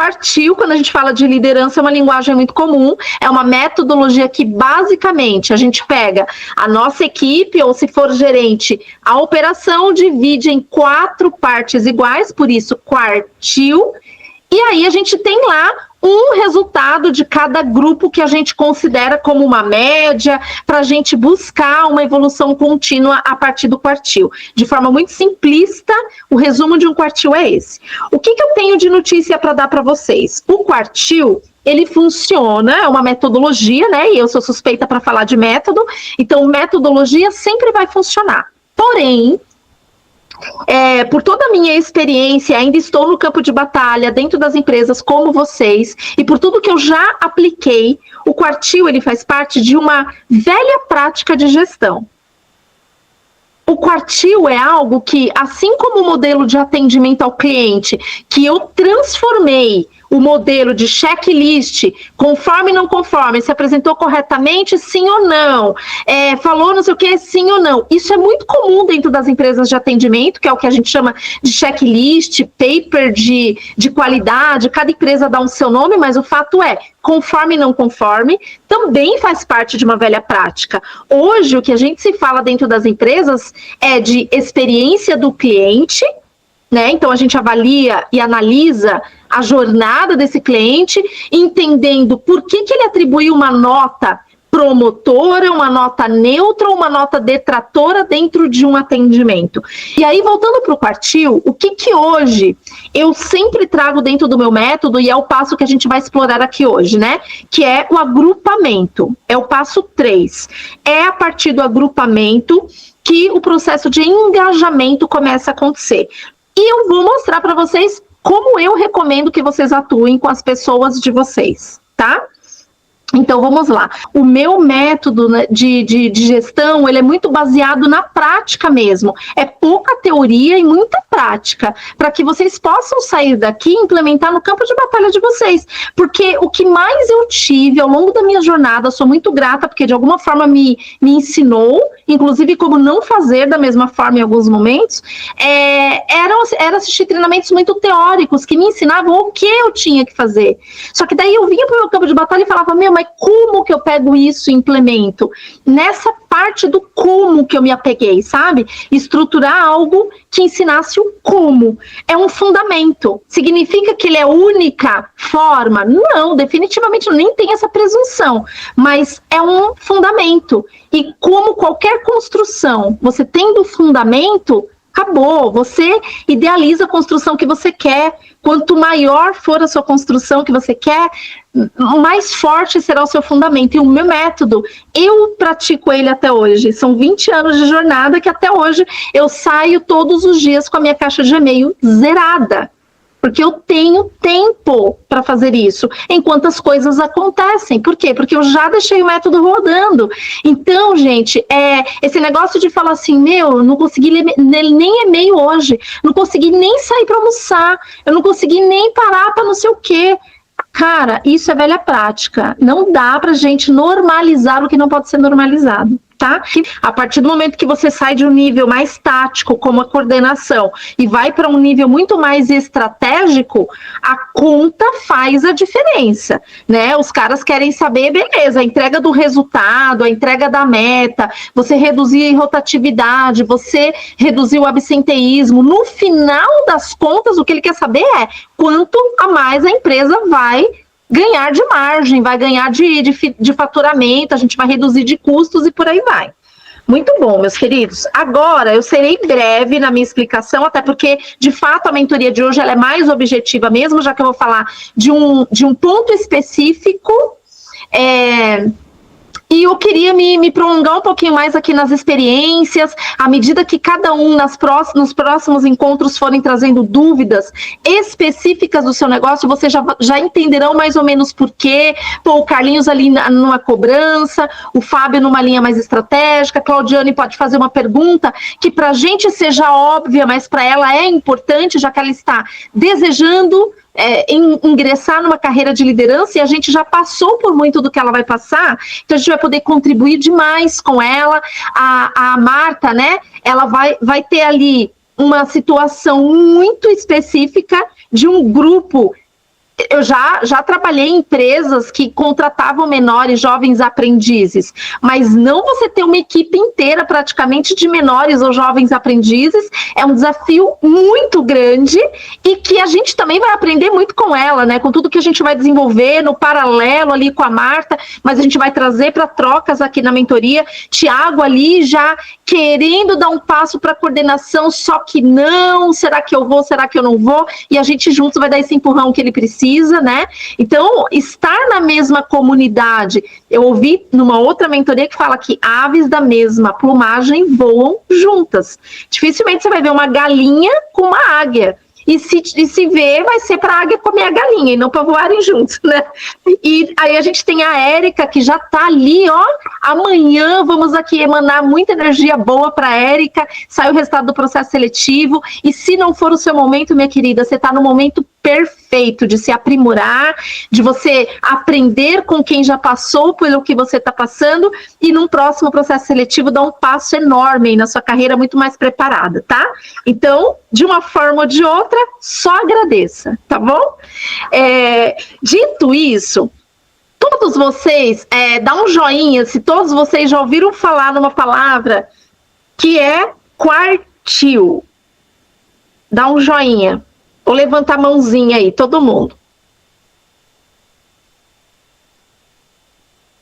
Quartil, quando a gente fala de liderança, é uma linguagem muito comum, é uma metodologia que basicamente a gente pega a nossa equipe, ou se for gerente, a operação divide em 4 partes iguais, por isso quartil, e aí a gente tem lá um resultado de cada grupo que a gente considera como uma média, para a gente buscar uma evolução contínua a partir do quartil. De forma muito simplista, o resumo de um quartil é esse. O que eu tenho de notícia para dar para vocês? O quartil, ele funciona, é uma metodologia, né? E eu sou suspeita para falar de método, então metodologia sempre vai funcionar. Porém, por toda a minha experiência, ainda estou no campo de batalha dentro das empresas como vocês, e por tudo que eu já apliquei, o quartil ele faz parte de uma velha prática de gestão. O quartil é algo que, assim como o modelo de atendimento ao cliente, que eu transformei o modelo de checklist, conforme não conforme, se apresentou corretamente, sim ou não, falou não sei o que, sim ou não. Isso é muito comum dentro das empresas de atendimento, que é o que a gente chama de checklist, paper de qualidade, cada empresa dá um seu nome, mas o fato é, conforme não conforme, também faz parte de uma velha prática. Hoje, o que a gente se fala dentro das empresas é de experiência do cliente, né? Então, a gente avalia e analisa a jornada desse cliente, entendendo por que ele atribuiu uma nota promotora, uma nota neutra ou uma nota detratora dentro de um atendimento. E aí, voltando para o quartil, o que hoje eu sempre trago dentro do meu método, e é o passo que a gente vai explorar aqui hoje, né? Que é o agrupamento, é o passo 3. É a partir do agrupamento que o processo de engajamento começa a acontecer. E eu vou mostrar para vocês como eu recomendo que vocês atuem com as pessoas de vocês, tá? Então, vamos lá. O meu método, né, de gestão, ele é muito baseado na prática mesmo. É pouca teoria e muita prática, para que vocês possam sair daqui e implementar no campo de batalha de vocês. Porque o que mais eu tive ao longo da minha jornada, sou muito grata, porque de alguma forma me ensinou, inclusive como não fazer da mesma forma em alguns momentos, era assistir treinamentos muito teóricos, que me ensinavam o que eu tinha que fazer. Só que daí eu vinha para o meu campo de batalha e falava, mas como que eu pego isso e implemento? Nessa parte do como que eu me apeguei, sabe? Estruturar algo que ensinasse o como. É um fundamento. Significa que ele é a única forma? Não, definitivamente nem tem essa presunção. Mas é um fundamento. E como qualquer construção, você tendo fundamento, acabou, você idealiza a construção que você quer. Quanto maior for a sua construção que você quer, mais forte será o seu fundamento. E o meu método, eu pratico ele até hoje. São 20 anos de jornada que até hoje eu saio todos os dias com a minha caixa de e-mail zerada. Porque eu tenho tempo para fazer isso, enquanto as coisas acontecem. Por quê? Porque eu já deixei o método rodando. Então, gente, esse negócio de falar assim, eu não consegui ler nem e-mail hoje, não consegui nem sair para almoçar, eu não consegui nem parar para não sei o quê. Cara, isso é velha prática. Não dá pra gente normalizar o que não pode ser normalizado, tá? A partir do momento que você sai de um nível mais tático, como a coordenação, e vai para um nível muito mais estratégico, a conta faz a diferença, né? Os caras querem saber, beleza, a entrega do resultado, a entrega da meta, você reduzir a rotatividade, você reduzir o absenteísmo. No final das contas, o que ele quer saber é quanto a mais a empresa vai ganhar de margem, vai ganhar de faturamento, a gente vai reduzir de custos e por aí vai. Muito bom, meus queridos. Agora, eu serei breve na minha explicação, até porque, de fato, a mentoria de hoje ela é mais objetiva mesmo, já que eu vou falar de um ponto específico. E eu queria me prolongar um pouquinho mais aqui nas experiências, à medida que cada um nos próximos encontros forem trazendo dúvidas específicas do seu negócio, vocês já entenderão mais ou menos por quê. Pô, o Carlinhos ali numa cobrança, o Fábio numa linha mais estratégica, a Claudiane pode fazer uma pergunta que para a gente seja óbvia, mas para ela é importante, já que ela está desejando ingressar numa carreira de liderança, e a gente já passou por muito do que ela vai passar, então a gente vai poder contribuir demais com ela. A Marta, né, ela vai ter ali uma situação muito específica de um grupo eu já trabalhei em empresas que contratavam menores, jovens aprendizes, mas não você ter uma equipe inteira praticamente de menores ou jovens aprendizes é um desafio muito grande e que a gente também vai aprender muito com ela, né? Com tudo que a gente vai desenvolver no paralelo ali com a Marta, mas a gente vai trazer para trocas aqui na mentoria. Tiago ali já querendo dar um passo para coordenação, só que não, será que eu vou, será que eu não vou? E a gente juntos vai dar esse empurrão que ele precisa, né? Então, estar na mesma comunidade, eu ouvi numa outra mentoria que fala que aves da mesma plumagem voam juntas. Dificilmente você vai ver uma galinha com uma águia. E se ver, vai ser para a águia comer a galinha e não para voarem juntos, né? E aí a gente tem a Érica, que já está ali, ó. Amanhã vamos aqui emanar muita energia boa para a Érica. Sai o resultado do processo seletivo. E se não for o seu momento, minha querida, você está no momento perfeito de se aprimorar, de você aprender com quem já passou pelo que você está passando e num próximo processo seletivo dar um passo enorme aí na sua carreira muito mais preparada, tá? Então, de uma forma ou de outra, só agradeça, tá bom? Dito isso, todos vocês, dá um joinha se todos vocês já ouviram falar numa palavra que é quartil. Dá um joinha. Ou levantar a mãozinha aí, todo mundo.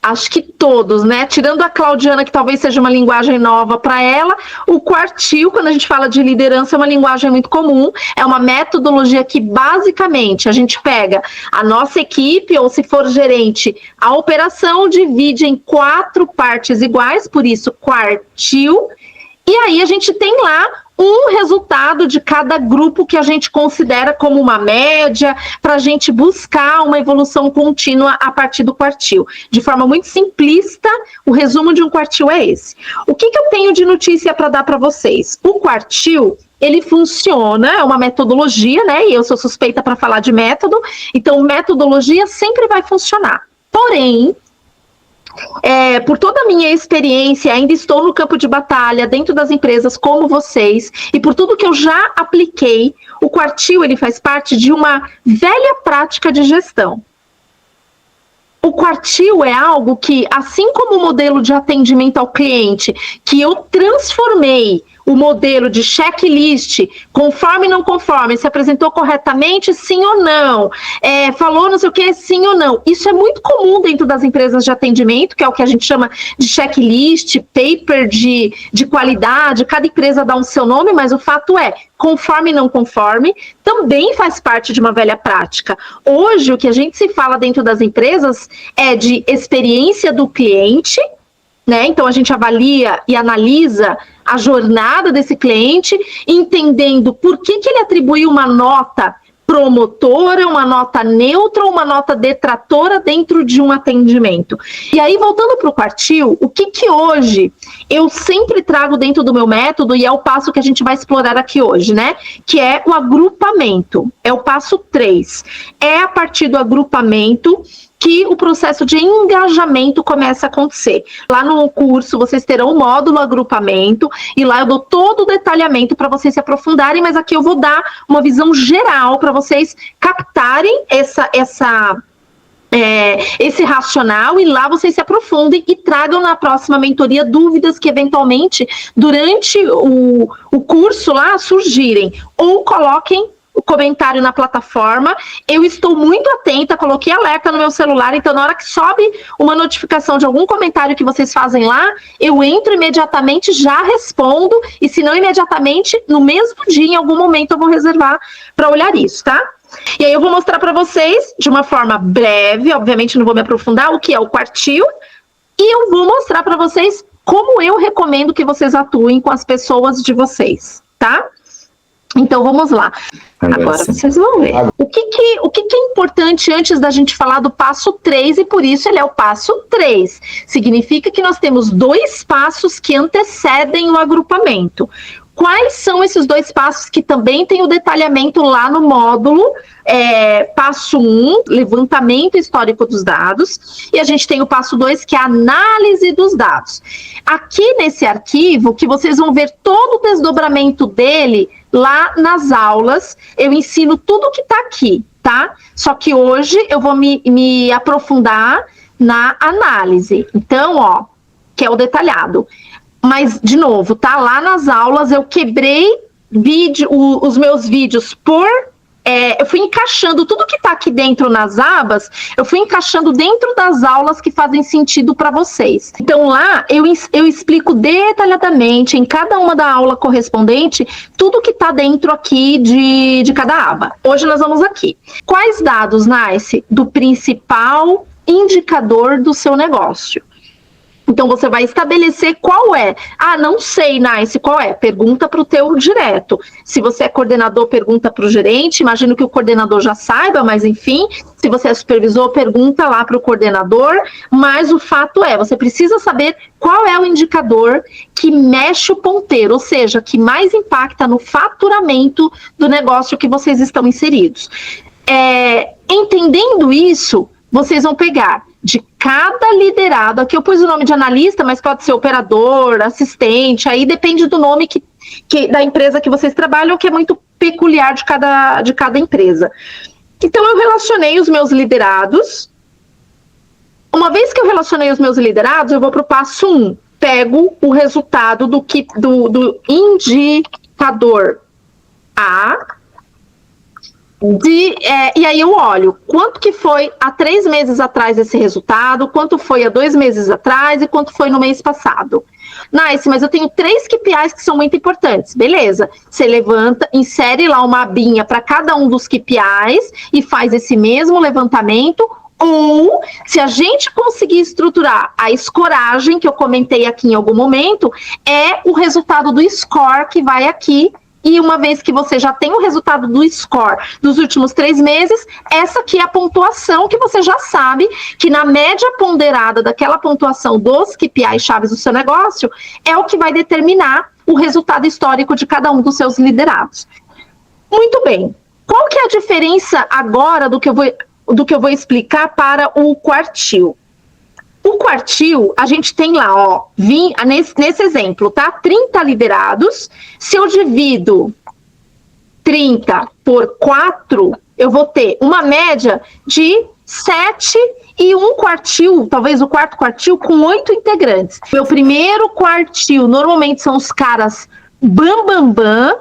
Acho que todos, né? Tirando a Claudiana, que talvez seja uma linguagem nova para ela, o quartil, quando a gente fala de liderança, é uma linguagem muito comum, é uma metodologia que basicamente a gente pega a nossa equipe, ou se for gerente, a operação divide em 4 partes iguais, por isso quartil, e aí a gente tem lá um resultado de cada grupo que a gente considera como uma média, para a gente buscar uma evolução contínua a partir do quartil. De forma muito simplista, o resumo de um quartil é esse. O que eu tenho de notícia para dar para vocês? O quartil, ele funciona, é uma metodologia, né? E eu sou suspeita para falar de método, então metodologia sempre vai funcionar. Porém, por toda a minha experiência, ainda estou no campo de batalha dentro das empresas como vocês, e por tudo que eu já apliquei, o quartil ele faz parte de uma velha prática de gestão. O quartil é algo que, assim como o modelo de atendimento ao cliente, que eu transformei o modelo de checklist, conforme não conforme, se apresentou corretamente, sim ou não, falou não sei o que, sim ou não. Isso é muito comum dentro das empresas de atendimento, que é o que a gente chama de checklist, paper de qualidade, cada empresa dá um seu nome, mas o fato é, conforme não conforme, também faz parte de uma velha prática. Hoje, o que a gente se fala dentro das empresas é de experiência do cliente, né? Então, a gente avalia e analisa a jornada desse cliente, entendendo por que ele atribuiu uma nota promotora, uma nota neutra ou uma nota detratora dentro de um atendimento. E aí, voltando para o quartil, o que hoje eu sempre trago dentro do meu método, e é o passo que a gente vai explorar aqui hoje, né? Que é o agrupamento, é o passo 3. É a partir do agrupamento que o processo de engajamento começa a acontecer. Lá no curso, vocês terão o módulo agrupamento, e lá eu dou todo o detalhamento para vocês se aprofundarem, mas aqui eu vou dar uma visão geral para vocês captarem esse racional, e lá vocês se aprofundem e tragam na próxima mentoria dúvidas que eventualmente durante o curso lá surgirem, ou coloquem o comentário na plataforma. Eu estou muito atenta, coloquei alerta no meu celular, então na hora que sobe uma notificação de algum comentário que vocês fazem lá, eu entro imediatamente, já respondo, e se não imediatamente, no mesmo dia, em algum momento eu vou reservar para olhar isso, tá? E aí eu vou mostrar para vocês, de uma forma breve, obviamente não vou me aprofundar, o que é o quartil, e eu vou mostrar para vocês como eu recomendo que vocês atuem com as pessoas de vocês, tá? Então, vamos lá. Agora vocês vão ver. O que é importante antes da gente falar do passo 3, e por isso ele é o passo 3. Significa que nós temos 2 passos que antecedem o agrupamento. Quais são esses 2 passos que também tem o detalhamento lá no módulo? Passo 1, levantamento histórico dos dados, e a gente tem o passo 2, que é a análise dos dados. Aqui nesse arquivo, que vocês vão ver todo o desdobramento dele lá nas aulas, eu ensino tudo que está aqui, tá? Só que hoje eu vou me aprofundar na análise. Então, ó, que é o detalhado. Mas, de novo, tá lá nas aulas, eu quebrei os meus vídeos eu fui encaixando tudo que tá aqui dentro nas abas, eu fui encaixando dentro das aulas que fazem sentido para vocês. Então, lá, eu explico detalhadamente, em cada uma da aula correspondente, tudo que tá dentro aqui de cada aba. Hoje nós vamos aqui. Quais dados, Nice, do principal indicador do seu negócio? Então, você vai estabelecer qual é. Ah, não sei, Nice, qual é? Pergunta para o teu direto. Se você é coordenador, pergunta para o gerente. Imagino que o coordenador já saiba, mas enfim, se você é supervisor, pergunta lá para o coordenador. Mas o fato é, você precisa saber qual é o indicador que mexe o ponteiro, ou seja, que mais impacta no faturamento do negócio que vocês estão inseridos. Entendendo isso, vocês vão pegar de cada liderado, aqui eu pus o nome de analista, mas pode ser operador, assistente, aí depende do nome da empresa que vocês trabalham, que é muito peculiar de cada empresa. Então, eu relacionei os meus liderados. Uma vez que eu relacionei os meus liderados, eu vou para o passo 1. Pego o resultado do indicador A, e aí eu olho quanto que foi há 3 meses atrás esse resultado, quanto foi há 2 meses atrás e quanto foi no mês passado. Nice, mas eu tenho 3 KPIs que são muito importantes. Beleza, você levanta, insere lá uma abinha para cada um dos KPIs e faz esse mesmo levantamento. Ou, se a gente conseguir estruturar a escoragem, que eu comentei aqui em algum momento, é o resultado do score que vai aqui. E uma vez que você já tem o resultado do score dos últimos 3 meses, essa aqui é a pontuação que você já sabe que na média ponderada daquela pontuação dos KPIs chaves do seu negócio é o que vai determinar o resultado histórico de cada um dos seus liderados. Muito bem. Qual que é a diferença agora do que eu vou explicar para o quartil? O quartil, a gente tem lá, ó, nesse exemplo, tá? 30 liderados. Se eu divido 30 por 4, eu vou ter uma média de 7 e um quartil, talvez o quarto quartil, com 8 integrantes. Meu primeiro quartil, normalmente são os caras bam.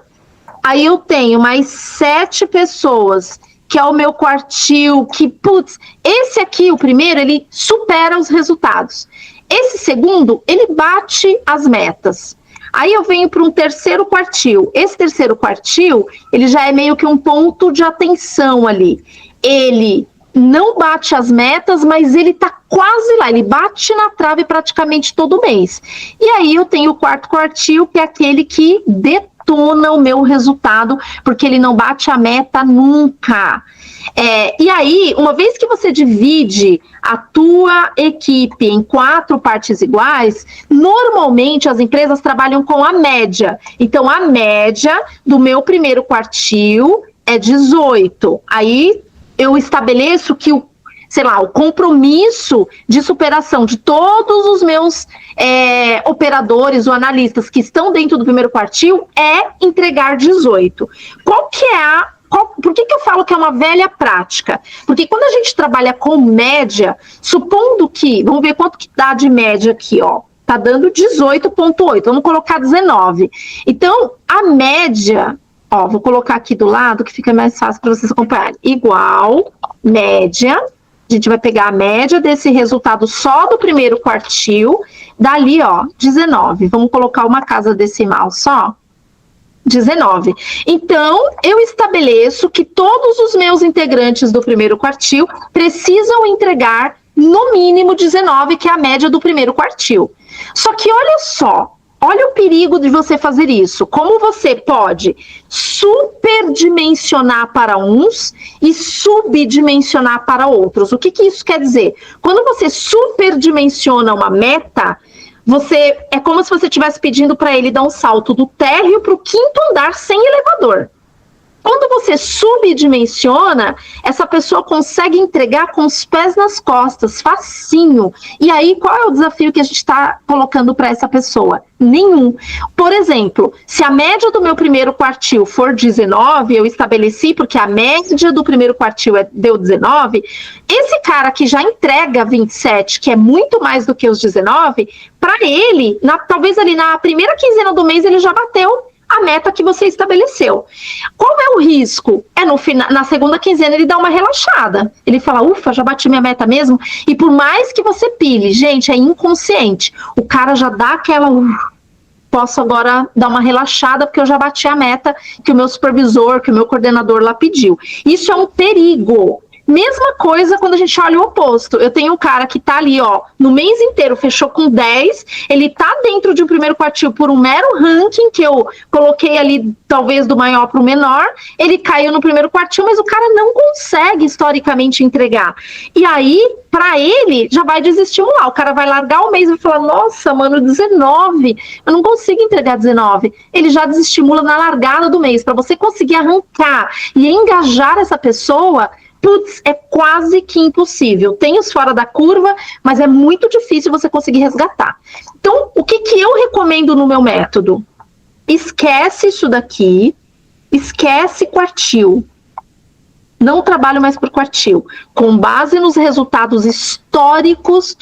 Aí eu tenho mais 7 pessoas, que é o meu quartil, que, putz, esse aqui, o primeiro, ele supera os resultados. Esse segundo, ele bate as metas. Aí eu venho para um terceiro quartil. Esse terceiro quartil, ele já é meio que um ponto de atenção ali. Ele não bate as metas, mas ele tá quase lá, ele bate na trave praticamente todo mês. E aí eu tenho o quarto quartil, que é aquele que detona o meu resultado, porque ele não bate a meta nunca. E aí, uma vez que você divide a tua equipe em 4 partes iguais, normalmente as empresas trabalham com a média. Então, a média do meu primeiro quartil é 18. Aí, eu estabeleço que o compromisso de superação de todos os meus operadores ou analistas que estão dentro do primeiro quartil é entregar 18. Por que eu falo que é uma velha prática? Porque quando a gente trabalha com média, supondo que, vamos ver quanto que dá de média aqui, ó, tá dando 18,8, vamos colocar 19. Então, a média, ó, vou colocar aqui do lado que fica mais fácil para vocês acompanharem, igual média. A gente vai pegar a média desse resultado só do primeiro quartil, dali, ó, 19. Vamos colocar uma casa decimal só. 19. Então, eu estabeleço que todos os meus integrantes do primeiro quartil precisam entregar no mínimo 19, que é a média do primeiro quartil. Só que olha só, olha o perigo de você fazer isso. Como você pode superdimensionar para uns e subdimensionar para outros. O que isso quer dizer? Quando você superdimensiona uma meta, É como se você estivesse pedindo para ele dar um salto do térreo para o 5º andar sem elevador. Quando você subdimensiona, essa pessoa consegue entregar com os pés nas costas, facinho. E aí, qual é o desafio que a gente está colocando para essa pessoa? Nenhum. Por exemplo, se a média do meu primeiro quartil for 19, eu estabeleci, porque a média do primeiro quartil deu 19, esse cara que já entrega 27, que é muito mais do que os 19, para ele, talvez ali na primeira quinzena do mês, ele já bateu a meta que você estabeleceu. Qual é o risco? Na segunda quinzena ele dá uma relaxada. Ele fala, ufa, já bati minha meta mesmo. E por mais que você pile, gente, é inconsciente. O cara já dá aquela... posso agora dar uma relaxada porque eu já bati a meta que o meu supervisor, que o meu coordenador lá pediu. Isso é um perigo. Mesma coisa quando a gente olha o oposto. Eu tenho um cara que tá ali, ó, no mês inteiro fechou com 10, ele tá dentro de um primeiro quartil por um mero ranking que eu coloquei ali, talvez do maior para o menor, ele caiu no primeiro quartil, mas o cara não consegue historicamente entregar. E aí, para ele, já vai desestimular. O cara vai largar o mês e vai falar, nossa, mano, 19, eu não consigo entregar 19. Ele já desestimula na largada do mês. Para você conseguir arrancar e engajar essa pessoa, putz, é quase que impossível. Tem os fora da curva, mas é muito difícil você conseguir resgatar. Então, o que eu recomendo no meu método? Esquece isso daqui, esquece quartil. Não trabalho mais por quartil. Com base nos resultados históricos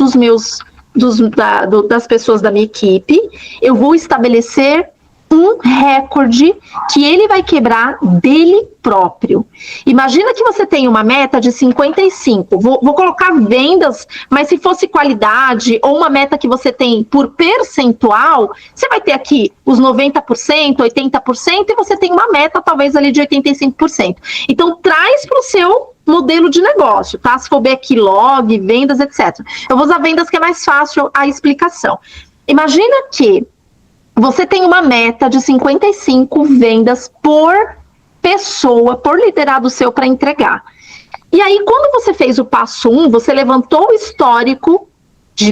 das pessoas da minha equipe, eu vou estabelecer um recorde que ele vai quebrar dele próprio. Imagina que você tem uma meta de 55. Vou colocar vendas, mas se fosse qualidade ou uma meta que você tem por percentual, você vai ter aqui os 90%, 80% e você tem uma meta talvez ali de 85%. Então traz para o seu modelo de negócio, tá? Se for backlog, vendas, etc. Eu vou usar vendas que é mais fácil a explicação. Imagina que você tem uma meta de 55 vendas por pessoa, por liderado seu para entregar. E aí, quando você fez o passo 1, você levantou o histórico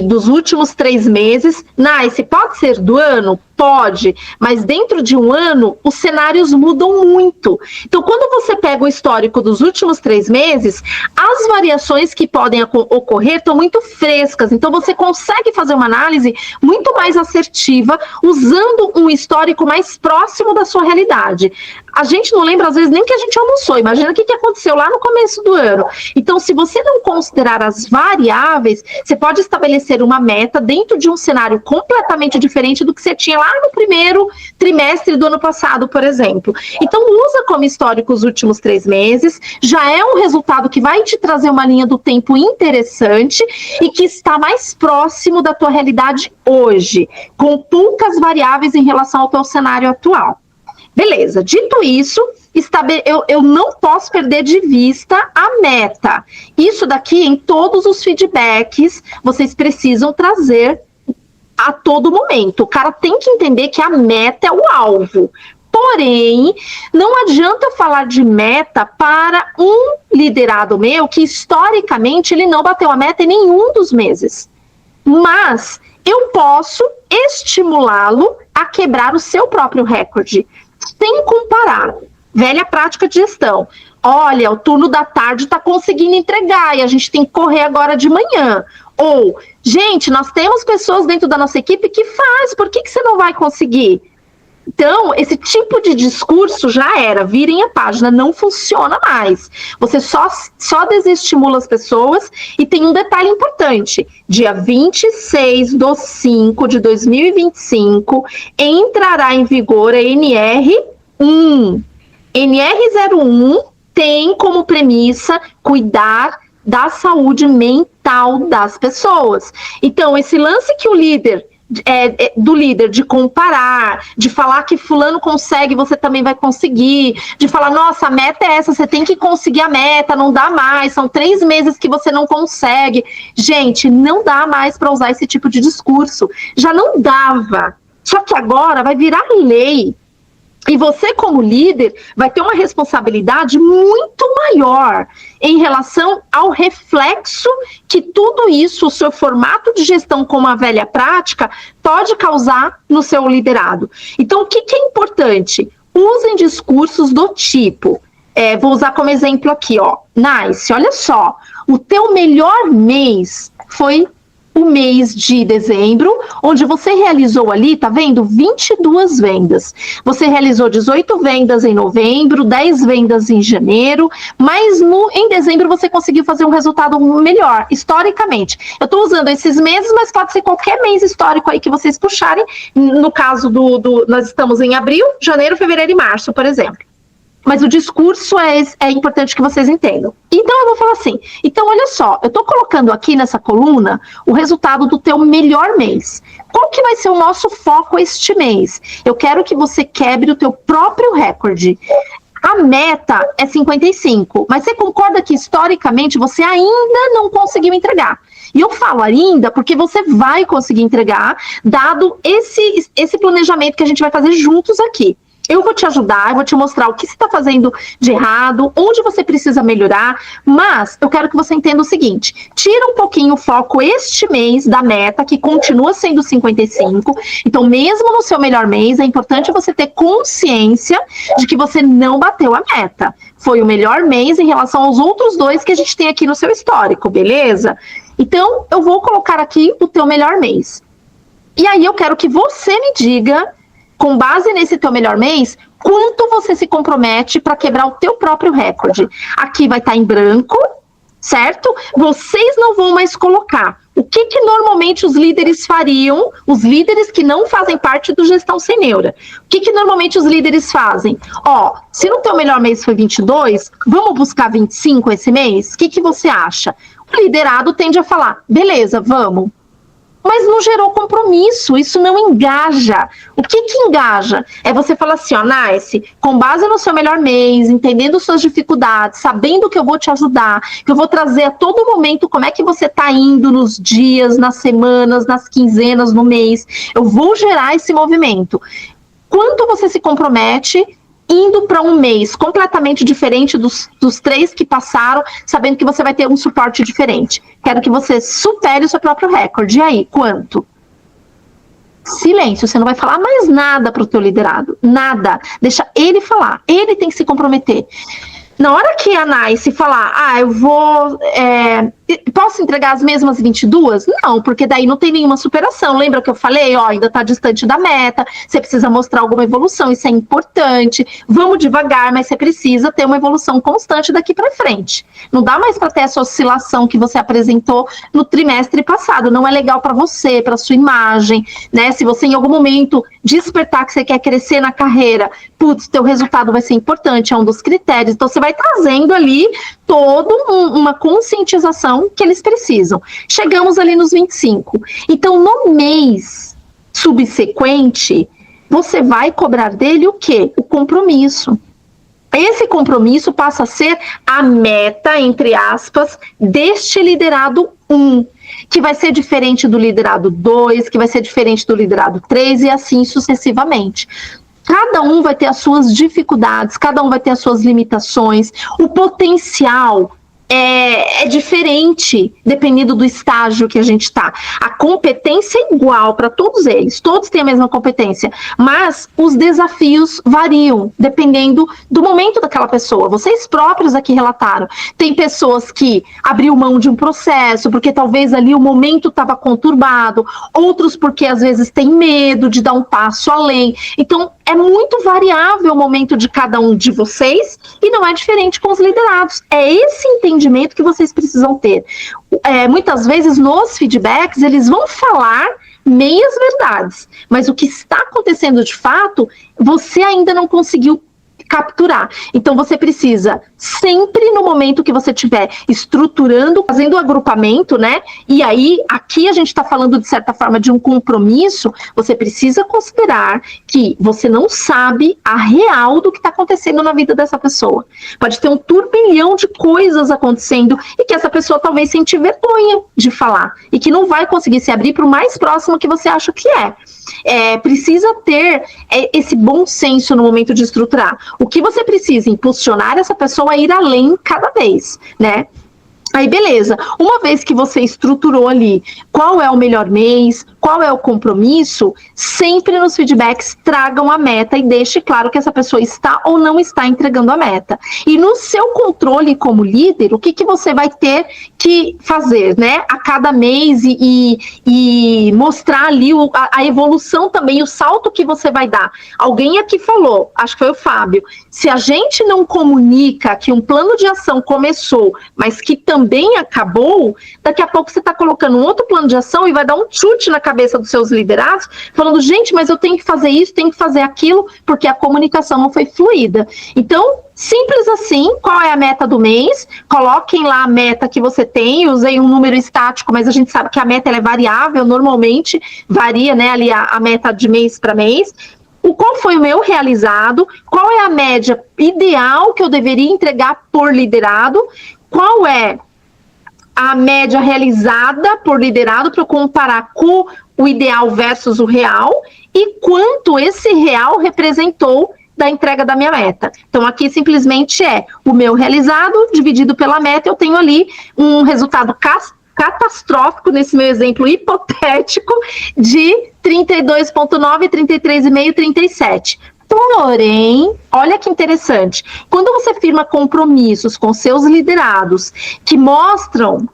dos últimos 3 meses. Nice, pode ser do ano? Pode, mas dentro de um ano, os cenários mudam muito. Então, quando você pega o histórico dos últimos 3 meses, as variações que podem ocorrer estão muito frescas. Então, você consegue fazer uma análise muito mais assertiva, usando um histórico mais próximo da sua realidade. A gente não lembra, às vezes, nem que a gente almoçou. Imagina o que aconteceu lá no começo do ano. Então, se você não considerar as variáveis, você pode estabelecer uma meta dentro de um cenário completamente diferente do que você tinha lá no primeiro trimestre do ano passado, por exemplo. Então, usa como histórico os últimos 3 meses, já é um resultado que vai te trazer uma linha do tempo interessante e que está mais próximo da tua realidade hoje, com poucas variáveis em relação ao teu cenário atual. Beleza, dito isso, eu não posso perder de vista a meta. Isso daqui, em todos os feedbacks, vocês precisam trazer a todo momento. O cara tem que entender que a meta é o alvo. Porém, não adianta falar de meta para um liderado meu que, historicamente, ele não bateu a meta em nenhum dos meses. Mas eu posso estimulá-lo a quebrar o seu próprio recorde, sem comparar. Velha prática de gestão. Olha, o turno da tarde está conseguindo entregar e a gente tem que correr agora de manhã. Ou, gente, nós temos pessoas dentro da nossa equipe que faz, por que você não vai conseguir? Então, esse tipo de discurso já era, virem a página, não funciona mais. Você só desestimula as pessoas. E tem um detalhe importante, dia 26/5 de 2025, entrará em vigor a NR1. NR01 tem como premissa cuidar da saúde mental das pessoas. Então, esse lance que o líder... do líder, de comparar, de falar que fulano consegue, você também vai conseguir, de falar, nossa, a meta é essa, você tem que conseguir a meta, não dá mais, são 3 meses que você não consegue. Gente, não dá mais para usar esse tipo de discurso. Já não dava. Só que agora vai virar lei. E você, como líder, vai ter uma responsabilidade muito maior em relação ao reflexo que tudo isso, o seu formato de gestão com uma velha prática, pode causar no seu liderado. Então, o que é importante? Usem discursos do tipo, vou usar como exemplo aqui, ó, Nice, olha só, o teu melhor mês foi o mês de dezembro, onde você realizou ali, tá vendo? 22 vendas. Você realizou 18 vendas em novembro, 10 vendas em janeiro, mas em dezembro você conseguiu fazer um resultado melhor, historicamente. Eu estou usando esses meses, mas pode ser qualquer mês histórico aí que vocês puxarem. No caso nós estamos em abril, janeiro, fevereiro e março, por exemplo. Mas o discurso é importante que vocês entendam. Então, eu vou falar assim, então, olha só, eu estou colocando aqui nessa coluna o resultado do teu melhor mês. Qual que vai ser o nosso foco este mês? Eu quero que você quebre o teu próprio recorde. A meta é 55, mas você concorda que, historicamente, você ainda não conseguiu entregar? E eu falo ainda porque você vai conseguir entregar, dado esse planejamento que a gente vai fazer juntos aqui. Eu vou te ajudar, eu vou te mostrar o que você está fazendo de errado, onde você precisa melhorar, mas eu quero que você entenda o seguinte, tira um pouquinho o foco este mês da meta, que continua sendo 55, então mesmo no seu melhor mês, é importante você ter consciência de que você não bateu a meta. Foi o melhor mês em relação aos outros 2 que a gente tem aqui no seu histórico, beleza? Então, eu vou colocar aqui o teu melhor mês. E aí eu quero que você me diga, com base nesse teu melhor mês, quanto você se compromete para quebrar o teu próprio recorde. Aqui vai estar em branco, certo? Vocês não vão mais colocar. O que normalmente os líderes fariam, os líderes que não fazem parte do Gestão Sem Neura? O que normalmente os líderes fazem? Ó, se no teu melhor mês foi 22, vamos buscar 25 esse mês? O que você acha? O liderado tende a falar, beleza, vamos. Mas não gerou compromisso, isso não engaja. O que engaja? É você falar assim, ó, Nice, com base no seu melhor mês, entendendo suas dificuldades, sabendo que eu vou te ajudar, que eu vou trazer a todo momento como é que você tá indo nos dias, nas semanas, nas quinzenas, no mês. Eu vou gerar esse movimento. Quanto você se compromete indo para um mês completamente diferente dos 3 que passaram, sabendo que você vai ter um suporte diferente. Quero que você supere o seu próprio recorde. E aí, quanto? Silêncio, você não vai falar mais nada para o teu liderado. Nada. Deixa ele falar. Ele tem que se comprometer. Na hora que a Nice falar, eu vou... posso entregar as mesmas 22? Não, porque daí não tem nenhuma superação. Lembra que eu falei? Ainda está distante da meta, você precisa mostrar alguma evolução, isso é importante. Vamos devagar, mas você precisa ter uma evolução constante daqui para frente. Não dá mais para ter essa oscilação que você apresentou no trimestre passado. Não é legal para você, para sua imagem, né? Se você em algum momento despertar que você quer crescer na carreira, putz, teu resultado vai ser importante, é um dos critérios. Então você vai trazendo ali toda uma conscientização que eles precisam. Chegamos ali nos 25. Então, no mês subsequente, você vai cobrar dele o quê? O compromisso. Esse compromisso passa a ser a meta, entre aspas, deste liderado 1, que vai ser diferente do liderado 2, que vai ser diferente do liderado 3 e assim sucessivamente. Cada um vai ter as suas dificuldades, cada um vai ter as suas limitações, o potencial é diferente, dependendo do estágio que a gente está. A competência é igual para todos eles, todos têm a mesma competência, mas os desafios variam, dependendo do momento daquela pessoa. Vocês próprios aqui relataram, tem pessoas que abriu mão de um processo, porque talvez ali o momento estava conturbado, outros porque às vezes tem medo de dar um passo além. Então, é muito variável o momento de cada um de vocês e não é diferente com os liderados. É esse entendimento que vocês precisam ter. Muitas vezes nos feedbacks eles vão falar meias verdades, mas o que está acontecendo de fato, você ainda não conseguiu capturar. Então você precisa sempre no momento que você estiver estruturando, fazendo o agrupamento, né? E aí, aqui a gente está falando, de certa forma, de um compromisso, você precisa considerar que você não sabe a real do que está acontecendo na vida dessa pessoa. Pode ter um turbilhão de coisas acontecendo e que essa pessoa talvez sente vergonha de falar e que não vai conseguir se abrir para o mais próximo que você acha que é. Precisa ter esse bom senso no momento de estruturar. O que você precisa impulsionar essa pessoa a ir além cada vez, né? Aí, beleza. Uma vez que você estruturou ali qual é o melhor mês, qual é o compromisso, sempre nos feedbacks tragam a meta e deixe claro que essa pessoa está ou não está entregando a meta. E no seu controle como líder, o que você vai ter que fazer, né? A cada mês e mostrar ali a evolução também, o salto que você vai dar. Alguém aqui falou, acho que foi o Fábio, se a gente não comunica que um plano de ação começou, mas que também acabou, daqui a pouco você está colocando um outro plano de ação e vai dar um chute na cabeça dos seus liderados, falando, gente, mas eu tenho que fazer isso, tenho que fazer aquilo, porque a comunicação não foi fluida. Então, simples assim, qual é a meta do mês? Coloquem lá a meta que você tem, eu usei um número estático, mas a gente sabe que a meta ela é variável, normalmente varia, né, ali a meta de mês para mês. Qual foi o meu realizado? Qual é a média ideal que eu deveria entregar por liderado? Qual é a média realizada por liderado para eu comparar com o ideal versus o real? E quanto esse real representou da entrega da minha meta. Então, aqui simplesmente é o meu realizado dividido pela meta, eu tenho ali um resultado catastrófico, nesse meu exemplo hipotético, de 32,9, 33,5, 37. Porém, olha que interessante, quando você firma compromissos com seus liderados que mostram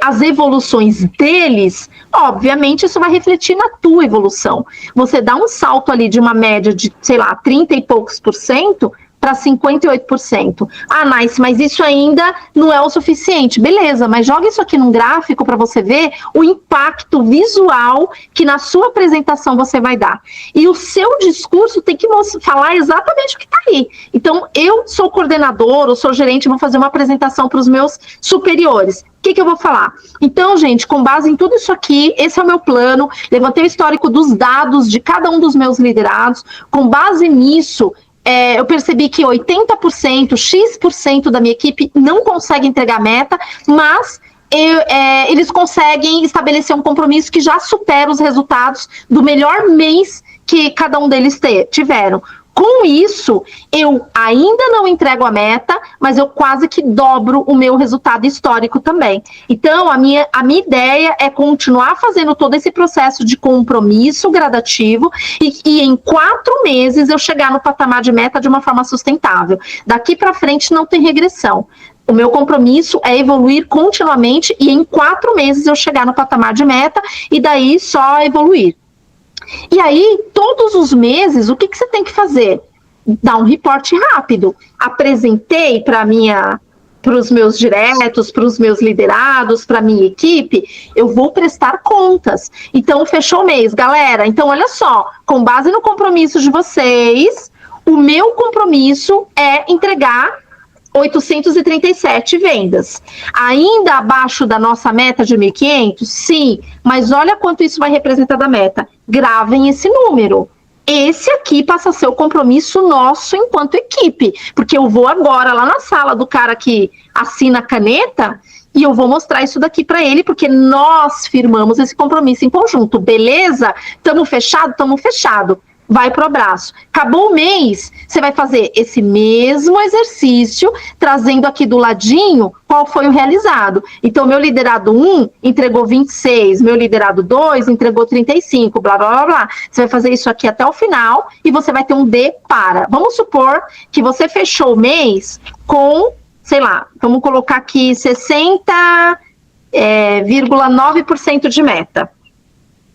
as evoluções deles, obviamente isso vai refletir na tua evolução. Você dá um salto ali de uma média de, sei lá, 30 e poucos % para 58%. Ah, Nice, mas isso ainda não é o suficiente. Beleza, mas joga isso aqui num gráfico para você ver o impacto visual que na sua apresentação você vai dar. E o seu discurso tem que falar exatamente o que está aí. Então, eu sou coordenador, eu sou gerente, vou fazer uma apresentação para os meus superiores. O que eu vou falar? Então, gente, com base em tudo isso aqui, esse é o meu plano, levantei o histórico dos dados de cada um dos meus liderados, com base nisso, eu percebi que 80%, X% da minha equipe não consegue entregar a meta, mas eles conseguem estabelecer um compromisso que já supera os resultados do melhor mês que cada um deles tiveram. Com isso, eu ainda não entrego a meta, mas eu quase que dobro o meu resultado histórico também. Então, a minha ideia é continuar fazendo todo esse processo de compromisso gradativo e em 4 meses eu chegar no patamar de meta de uma forma sustentável. Daqui para frente não tem regressão. O meu compromisso é evoluir continuamente e em 4 meses eu chegar no patamar de meta e daí só evoluir. E aí, todos os meses, o que você tem que fazer? Dar um reporte rápido. Apresentei para os meus diretos, para os meus liderados, para a minha equipe, eu vou prestar contas. Então, fechou o mês, galera. Então, olha só, com base no compromisso de vocês, o meu compromisso é entregar 837 vendas. Ainda abaixo da nossa meta de 1.500? Sim, mas olha quanto isso vai representar da meta. Gravem esse número. Esse aqui passa a ser o compromisso nosso enquanto equipe, porque eu vou agora lá na sala do cara que assina a caneta e eu vou mostrar isso daqui para ele, porque nós firmamos esse compromisso em conjunto. Beleza? Tamo fechado? Tamo fechado. Vai pro abraço. Acabou o mês, você vai fazer esse mesmo exercício, trazendo aqui do ladinho qual foi o realizado. Então, meu liderado 1 entregou 26, meu liderado 2 entregou 35, blá, blá, blá, blá. Você vai fazer isso aqui até o final e você vai ter um D para. Vamos supor que você fechou o mês com, sei lá, vamos colocar aqui 60,9% de meta.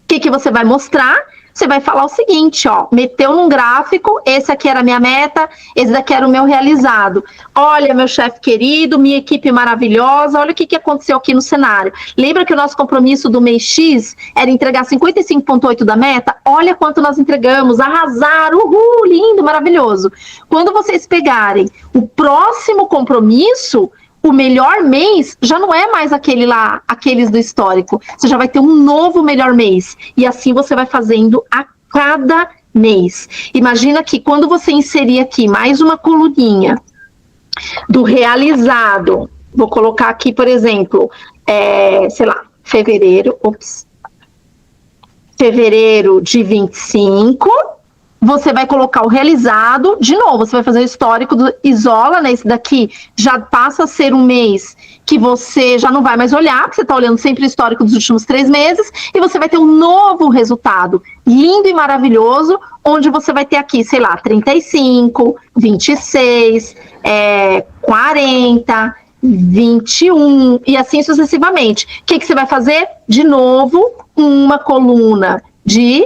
O que você vai mostrar? você vai falar o seguinte, ó, meteu num gráfico, esse aqui era a minha meta, esse daqui era o meu realizado. Olha, meu chefe querido, minha equipe maravilhosa, olha o que aconteceu aqui no cenário. Lembra que o nosso compromisso do mês X era entregar 55,8 da meta? Olha quanto nós entregamos, arrasaram, uhul, lindo, maravilhoso. Quando vocês pegarem o próximo compromisso, o melhor mês já não é mais aqueles do histórico. Você já vai ter um novo melhor mês. E assim você vai fazendo a cada mês. Imagina que quando você inserir aqui mais uma coluninha do realizado, vou colocar aqui, por exemplo, sei lá, fevereiro de 25, você vai colocar o realizado, de novo, você vai fazer o histórico, isola, né, esse daqui já passa a ser um mês que você já não vai mais olhar, porque você está olhando sempre o histórico dos últimos 3 meses, e você vai ter um novo resultado, lindo e maravilhoso, onde você vai ter aqui, sei lá, 35, 26, 40, 21, e assim sucessivamente. O que você vai fazer? De novo, uma coluna de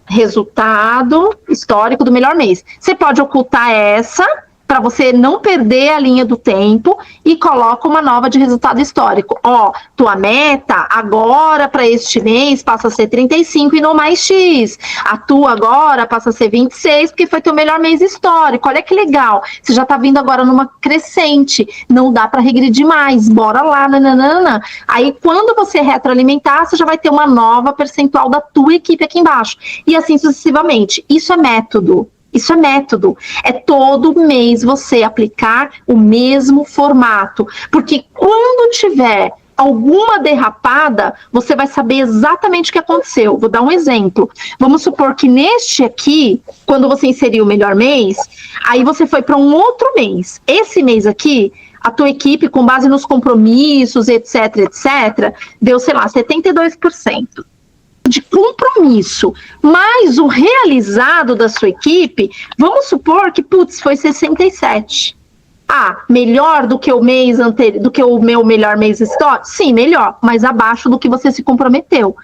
resultado histórico do melhor mês. Você pode ocultar essa para você não perder a linha do tempo e coloca uma nova de resultado histórico. Ó, tua meta agora para este mês passa a ser 35 e não mais X. A tua agora passa a ser 26 porque foi teu melhor mês histórico. Olha que legal. Você já tá vindo agora numa crescente. Não dá para regredir mais. Bora lá, nananana. Aí quando você retroalimentar, você já vai ter uma nova percentual da tua equipe aqui embaixo. E assim sucessivamente. Isso é método. Isso é método, é todo mês você aplicar o mesmo formato, porque quando tiver alguma derrapada, você vai saber exatamente o que aconteceu. Vou dar um exemplo. Vamos supor que neste aqui, quando você inseriu o melhor mês, aí você foi para um outro mês. Esse mês aqui, a tua equipe, com base nos compromissos, etc., deu, sei lá, 72%. De compromisso, mas o realizado da sua equipe, vamos supor que, foi 67. Ah, melhor do que o mês anterior, do que o meu melhor mês histórico? Sim, melhor, mas abaixo do que você se comprometeu.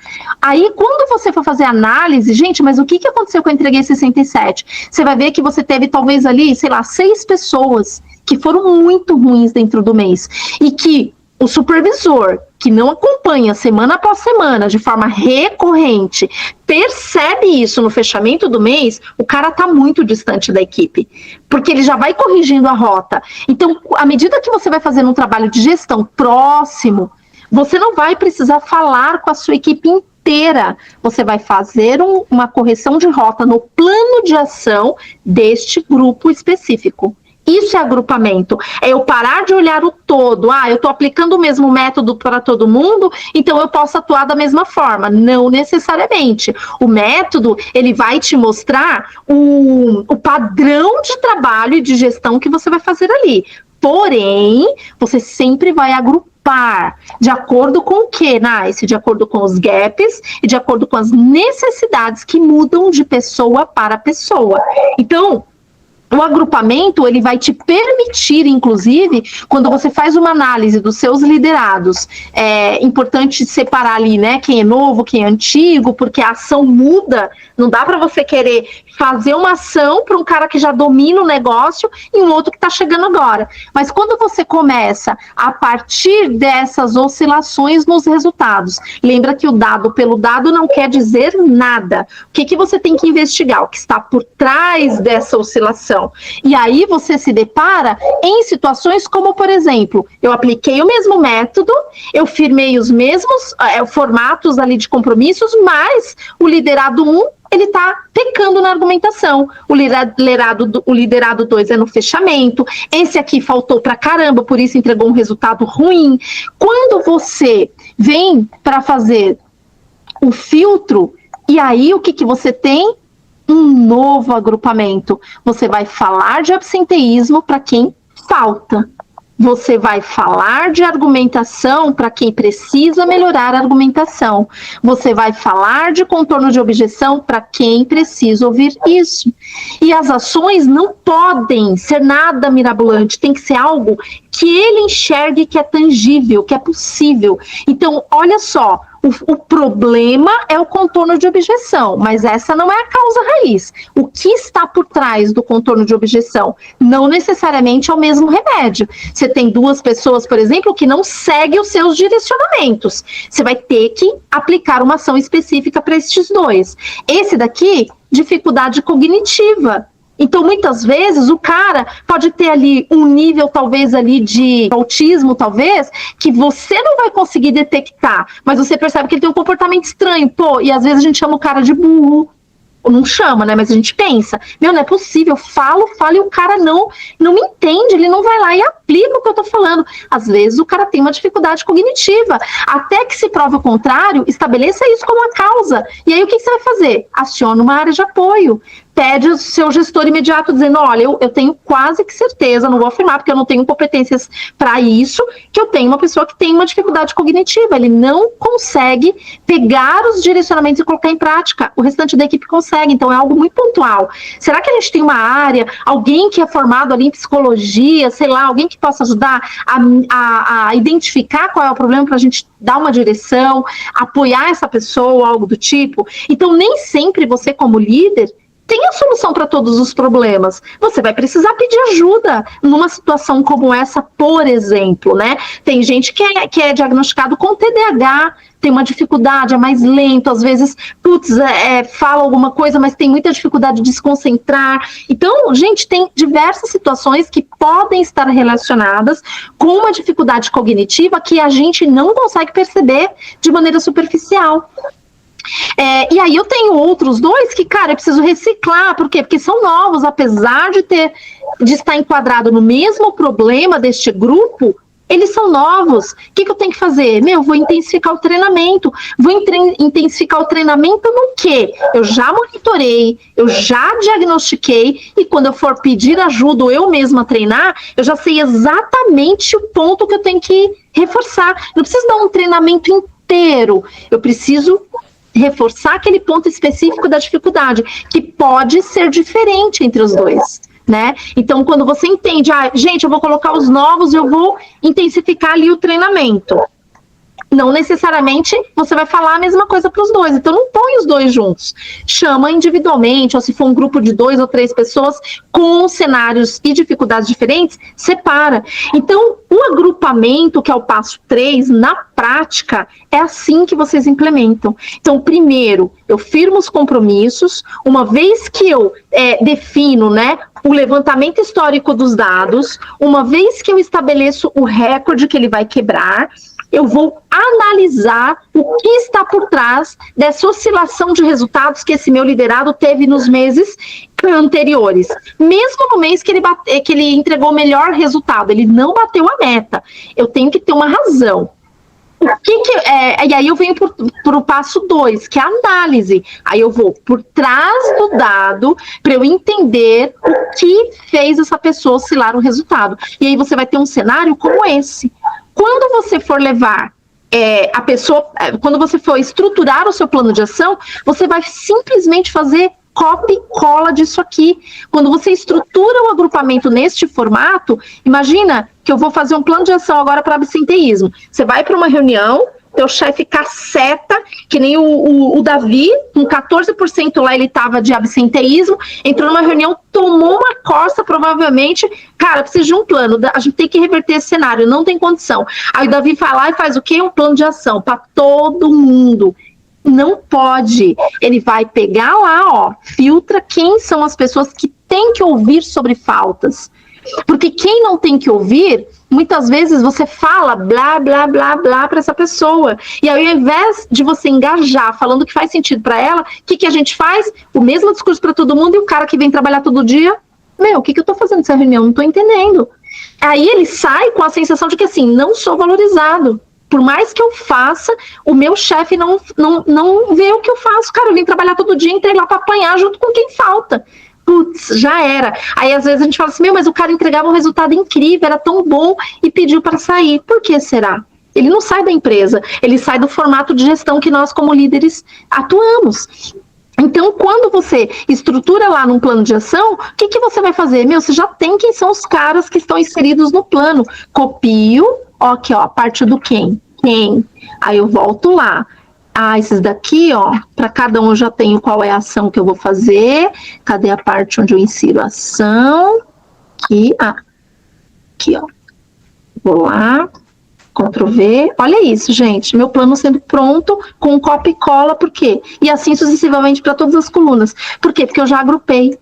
Aí, quando você for fazer análise, gente, mas o que aconteceu que eu entreguei 67? Você vai ver que você teve talvez ali, sei lá, 6 pessoas que foram muito ruins dentro do mês e que o supervisor, que não acompanha semana após semana, de forma recorrente, percebe isso no fechamento do mês, o cara está muito distante da equipe, porque ele já vai corrigindo a rota. Então, à medida que você vai fazendo um trabalho de gestão próximo, você não vai precisar falar com a sua equipe inteira, você vai fazer uma correção de rota no plano de ação deste grupo específico. Isso é agrupamento, é eu parar de olhar o todo. Ah, eu estou aplicando o mesmo método para todo mundo, então eu posso atuar da mesma forma. Não necessariamente. O método, ele vai te mostrar o padrão de trabalho e de gestão que você vai fazer ali. Porém, você sempre vai agrupar. De acordo com o quê, Nice? De acordo com os gaps e de acordo com as necessidades que mudam de pessoa para pessoa. Então, o agrupamento, ele vai te permitir, inclusive, quando você faz uma análise dos seus liderados, é importante separar ali, né, quem é novo, quem é antigo, porque a ação muda, não dá para você querer fazer uma ação para um cara que já domina o negócio e um outro que está chegando agora. Mas quando você começa a partir dessas oscilações nos resultados, lembra que o dado pelo dado não quer dizer nada. O que você tem que investigar? O que está por trás dessa oscilação? E aí você se depara em situações como, por exemplo, eu apliquei o mesmo método, eu firmei os mesmos formatos ali de compromissos, mas o liderado 1, ele está pecando na argumentação. O liderado 2 é no fechamento. Esse aqui faltou pra caramba, por isso entregou um resultado ruim. Quando você vem para fazer o filtro, e aí o que você tem? Um novo agrupamento. Você vai falar de absenteísmo para quem falta. Você vai falar de argumentação para quem precisa melhorar a argumentação. Você vai falar de contorno de objeção para quem precisa ouvir isso. E as ações não podem ser nada mirabolante, tem que ser algo que ele enxergue que é tangível, que é possível. Então, olha só, O problema é o contorno de objeção, mas essa não é a causa raiz. O que está por trás do contorno de objeção? Não necessariamente é o mesmo remédio. Você tem duas pessoas, por exemplo, que não seguem os seus direcionamentos. Você vai ter que aplicar uma ação específica para estes dois. Esse daqui, dificuldade cognitiva. Então, muitas vezes, o cara pode ter ali um nível, talvez, ali de autismo, talvez, que você não vai conseguir detectar, mas você percebe que ele tem um comportamento estranho, pô, e às vezes a gente chama o cara de burro, ou não chama, né, mas a gente pensa, meu, não é possível, falo, e o cara não me entende, ele não vai lá e aplica o que eu tô falando. Às vezes o cara tem uma dificuldade cognitiva, até que se prove o contrário, estabeleça isso como a causa, e aí o que você vai fazer? Aciona uma área de apoio, pede o seu gestor imediato dizendo, olha, eu tenho quase que certeza, não vou afirmar porque eu não tenho competências para isso, que eu tenho uma pessoa que tem uma dificuldade cognitiva, ele não consegue pegar os direcionamentos e colocar em prática, o restante da equipe consegue, então é algo muito pontual. Será que a gente tem uma área, alguém que é formado ali em psicologia, sei lá, alguém que possa ajudar a identificar qual é o problema para a gente dar uma direção, apoiar essa pessoa, algo do tipo? Então nem sempre você como líder tem a solução para todos os problemas. Você vai precisar pedir ajuda numa situação como essa, por exemplo, né? Tem gente que é diagnosticado com TDAH, tem uma dificuldade, é mais lento, às vezes, fala alguma coisa, mas tem muita dificuldade de se concentrar. Então, gente, tem diversas situações que podem estar relacionadas com uma dificuldade cognitiva que a gente não consegue perceber de maneira superficial. E aí eu tenho outros dois que, cara, eu preciso reciclar, por quê? Porque são novos, apesar de estar enquadrado no mesmo problema deste grupo, eles são novos. O que eu tenho que fazer? Vou intensificar o treinamento. Vou intensificar o treinamento no quê? Eu já monitorei, eu já diagnostiquei, e quando eu for pedir ajuda ou eu mesma treinar, eu já sei exatamente o ponto que eu tenho que reforçar. Não preciso dar um treinamento inteiro, eu preciso reforçar aquele ponto específico da dificuldade, que pode ser diferente entre os dois, né? Então, quando você entende, gente, eu vou colocar os novos, eu vou intensificar ali o treinamento. Não necessariamente você vai falar a mesma coisa para os dois, então não põe os dois juntos. Chama individualmente, ou se for um grupo de 2 ou 3 pessoas com cenários e dificuldades diferentes, separa. Então, o agrupamento, que é o passo 3, na prática, é assim que vocês implementam. Então, primeiro, eu firmo os compromissos, uma vez que eu defino, né, o levantamento histórico dos dados, uma vez que eu estabeleço o recorde que ele vai quebrar, eu vou analisar o que está por trás dessa oscilação de resultados que esse meu liderado teve nos meses anteriores. Mesmo no mês que ele entregou o melhor resultado, ele não bateu a meta. Eu tenho que ter uma razão. E aí eu venho para o passo 2, que é a análise. Aí eu vou por trás do dado para eu entender o que fez essa pessoa oscilar o resultado. E aí você vai ter um cenário como esse. Quando você for levar a pessoa, quando você for estruturar o seu plano de ação, você vai simplesmente fazer copy e cola disso aqui. Quando você estrutura o agrupamento neste formato, imagina que eu vou fazer um plano de ação agora para absenteísmo. Você vai para uma reunião, teu chefe caceta, que nem o Davi, com 14% lá ele estava de absenteísmo, entrou numa reunião, tomou uma costa, provavelmente, cara, precisa de um plano, a gente tem que reverter esse cenário, não tem condição. Aí o Davi vai lá e faz o quê? Um plano de ação para todo mundo. Não pode. Ele vai pegar lá, filtra quem são as pessoas que têm que ouvir sobre faltas. Porque quem não tem que ouvir, muitas vezes você fala blá, blá, blá, blá para essa pessoa. E aí, ao invés de você engajar falando que faz sentido para ela, o que a gente faz? O mesmo discurso para todo mundo, e o cara que vem trabalhar todo dia, o que eu tô fazendo nessa reunião? Não tô entendendo. Aí ele sai com a sensação de que, assim, não sou valorizado. Por mais que eu faça, o meu chefe não vê o que eu faço. Cara, eu vim trabalhar todo dia, entrei lá para apanhar junto com quem falta. Putz, já era. Aí às vezes a gente fala assim, mas o cara entregava um resultado incrível, era tão bom e pediu para sair. Por que será? Ele não sai da empresa, ele sai do formato de gestão que nós como líderes atuamos. Então, quando você estrutura lá num plano de ação, o que você vai fazer? Você já tem quem são os caras que estão inseridos no plano. Copio, aqui, a parte do quem. Aí eu volto lá. Esses daqui, ó, para cada um eu já tenho qual é a ação que eu vou fazer. Cadê a parte onde eu insiro a ação? Aqui, aqui, ó. Vou lá, Ctrl V. Olha isso, gente, meu plano sendo pronto com copia e cola, por quê? E assim sucessivamente para todas as colunas. Por quê? Porque eu já agrupei.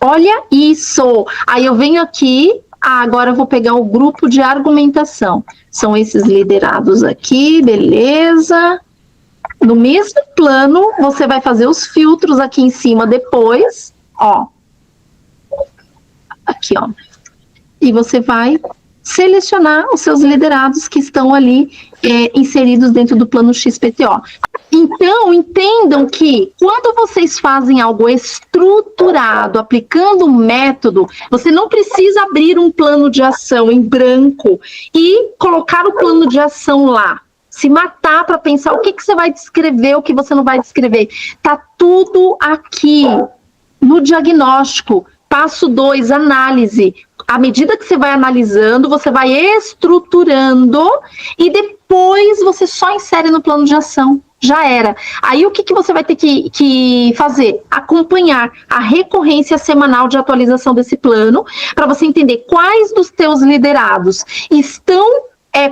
Olha isso! Aí eu venho aqui, agora eu vou pegar o grupo de argumentação. São esses liderados aqui, beleza. No mesmo plano, você vai fazer os filtros aqui em cima depois, ó. Aqui, ó. E você vai selecionar os seus liderados que estão ali inseridos dentro do plano XPTO. Então, entendam que quando vocês fazem algo estruturado, aplicando um método, você não precisa abrir um plano de ação em branco e colocar o plano de ação lá. Se matar para pensar o que você vai descrever, o que você não vai descrever. Tá tudo aqui no diagnóstico. Passo 2, análise. À medida que você vai analisando, você vai estruturando e depois você só insere no plano de ação. Já era. Aí o que você vai ter que fazer? Acompanhar a recorrência semanal de atualização desse plano para você entender quais dos teus liderados estão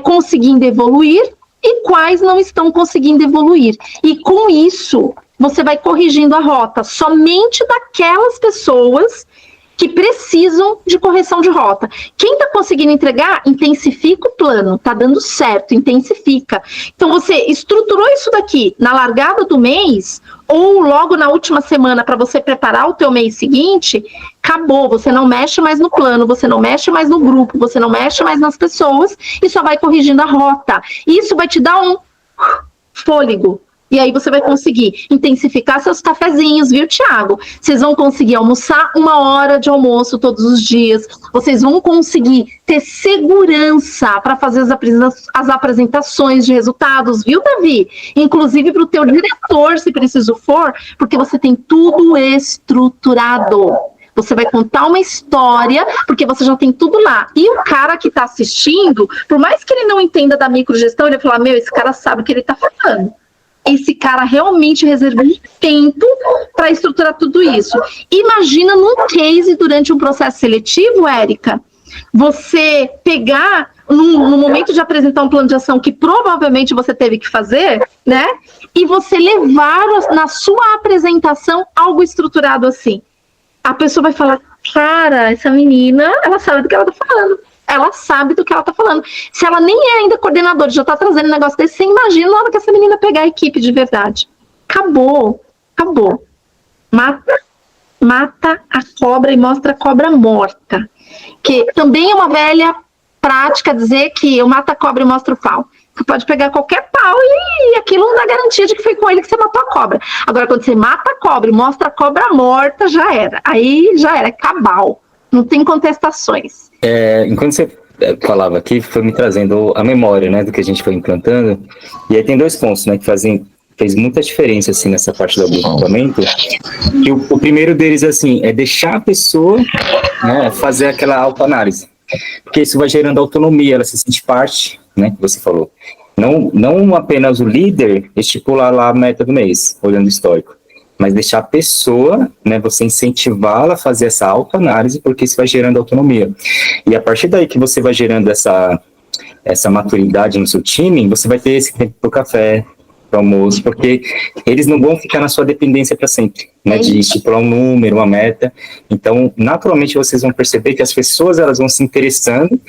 conseguindo evoluir e quais não estão conseguindo evoluir. E com isso, você vai corrigindo a rota somente daquelas pessoas que precisam de correção de rota. Quem está conseguindo entregar, intensifica o plano, está dando certo, intensifica. Então, você estruturou isso daqui na largada do mês, ou logo na última semana para você preparar o teu mês seguinte, acabou, você não mexe mais no plano, você não mexe mais no grupo, você não mexe mais nas pessoas, e só vai corrigindo a rota. Isso vai te dar um fôlego. E aí você vai conseguir intensificar seus cafezinhos, viu, Thiago? Vocês vão conseguir almoçar 1 hora de almoço todos os dias. Vocês vão conseguir ter segurança para fazer as apresentações de resultados, viu, Davi? Inclusive para o teu diretor, se preciso for, porque você tem tudo estruturado. Você vai contar uma história, porque você já tem tudo lá. E o cara que está assistindo, por mais que ele não entenda da microgestão, ele vai falar, esse cara sabe o que ele está falando. Esse cara realmente reservou um tempo para estruturar tudo isso. Imagina num case durante um processo seletivo, Érica, você pegar no momento de apresentar um plano de ação que provavelmente você teve que fazer, né? E você levar na sua apresentação algo estruturado assim. A pessoa vai falar, cara, essa menina, ela sabe do que ela está falando. Ela sabe do que ela está falando. Se ela nem é ainda coordenadora, já está trazendo um negócio desse, você imagina na hora que essa menina pegar a equipe de verdade. Acabou. Acabou. Mata a cobra e mostra a cobra morta. Que também é uma velha prática dizer que eu mato a cobra e mostro o pau. Você pode pegar qualquer pau e aquilo não dá garantia de que foi com ele que você matou a cobra. Agora, quando você mata a cobra e mostra a cobra morta, já era. Aí já era, é cabal. Não tem contestações. Enquanto você falava aqui, foi me trazendo a memória, né, do que a gente foi implantando. E aí tem 2 pontos, né, que fez muita diferença, assim, nessa parte do agrupamento. E o primeiro deles, assim, é deixar a pessoa, né, fazer aquela autoanálise. Porque isso vai gerando autonomia, ela se sente parte, né, que você falou. Não apenas o líder estipular lá a meta do mês, olhando o histórico, mas deixar a pessoa, né, você incentivá-la a fazer essa autoanálise, porque isso vai gerando autonomia. E a partir daí que você vai gerando essa maturidade no seu time, você vai ter esse tempo para o café, para o almoço, porque eles não vão ficar na sua dependência para sempre, né, de estipular um número, uma meta. Então, naturalmente, vocês vão perceber que as pessoas elas vão se interessando,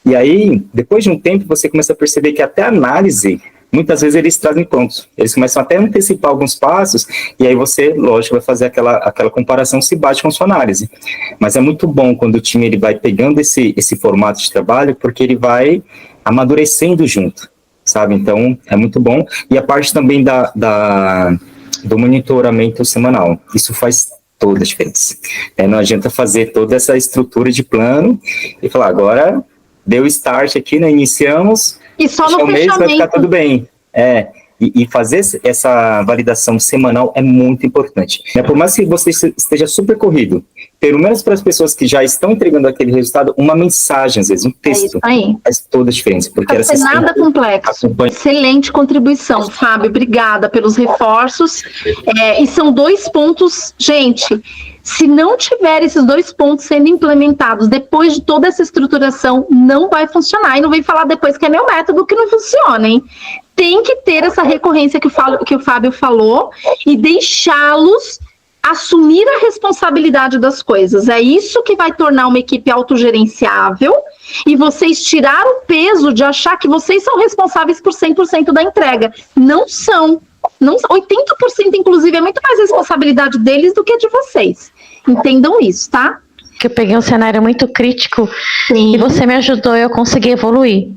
e aí, depois de um tempo, você começa a perceber que até a análise, muitas vezes eles trazem prontos. Eles começam até a antecipar alguns passos, e aí você, lógico, vai fazer aquela comparação se bate com a sua análise. Mas é muito bom quando o time ele vai pegando esse formato de trabalho, porque ele vai amadurecendo junto, sabe? Então, é muito bom. E a parte também do monitoramento semanal. Isso faz toda a diferença. Não adianta fazer toda essa estrutura de plano e falar, agora deu start aqui, né? Iniciamos, e só no mês vai ficar tudo bem. E fazer essa validação semanal é muito importante. Por mais que você esteja super corrido, pelo menos para as pessoas que já estão entregando aquele resultado, uma mensagem, às vezes, um texto, faz toda a diferença. Porque não é nada complexo. Excelente contribuição, Fábio, obrigada pelos reforços. E são 2 pontos, gente, se não tiver esses 2 pontos sendo implementados depois de toda essa estruturação, não vai funcionar. E não vem falar depois que é meu método que não funciona, hein? Tem que ter essa recorrência que o Fábio falou e deixá-los assumir a responsabilidade das coisas. É isso que vai tornar uma equipe autogerenciável e vocês tirar o peso de achar que vocês são responsáveis por 100% da entrega. Não são. 80% inclusive é muito mais responsabilidade deles do que de vocês. Entendam isso, tá? Que eu peguei um cenário muito crítico. Sim. E você me ajudou e eu consegui evoluir.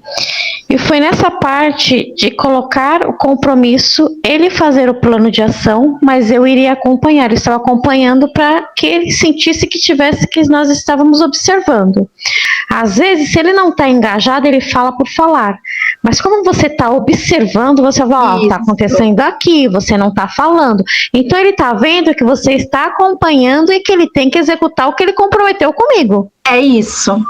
E foi nessa parte de colocar o compromisso, ele fazer o plano de ação, mas eu iria acompanhar, eu estava acompanhando para que ele sentisse que nós estávamos observando. Às vezes, se ele não está engajado, ele fala por falar. Mas como você está observando, você vai, está acontecendo aqui, você não está falando. Então ele está vendo que você está acompanhando e que ele tem que executar o que ele comprometeu comigo. É isso.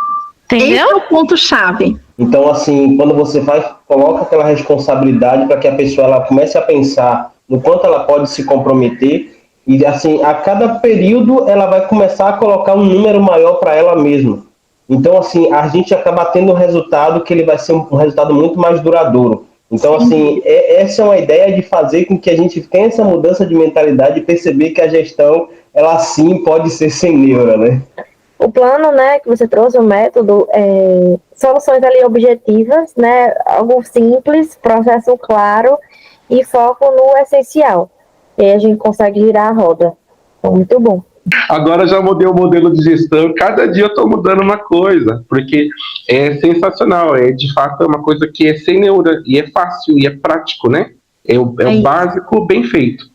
Entendeu? Esse é o ponto-chave. Então, assim, quando você coloca aquela responsabilidade para que a pessoa ela comece a pensar no quanto ela pode se comprometer, e assim, a cada período ela vai começar a colocar um número maior para ela mesma. Então, assim, a gente acaba tendo um resultado que ele vai ser um resultado muito mais duradouro. Então, assim, essa é uma ideia de fazer com que a gente tenha essa mudança de mentalidade e perceber que a gestão, ela sim pode ser sem neura, né? O plano, né, que você trouxe, o método, soluções ali objetivas, né, algo simples, processo claro e foco no essencial. E aí a gente consegue girar a roda. Então, muito bom. Agora já mudei o modelo de gestão, cada dia eu estou mudando uma coisa, porque é sensacional, de fato é uma coisa que é sem neura, e é fácil, e é prático, né? É o básico bem feito.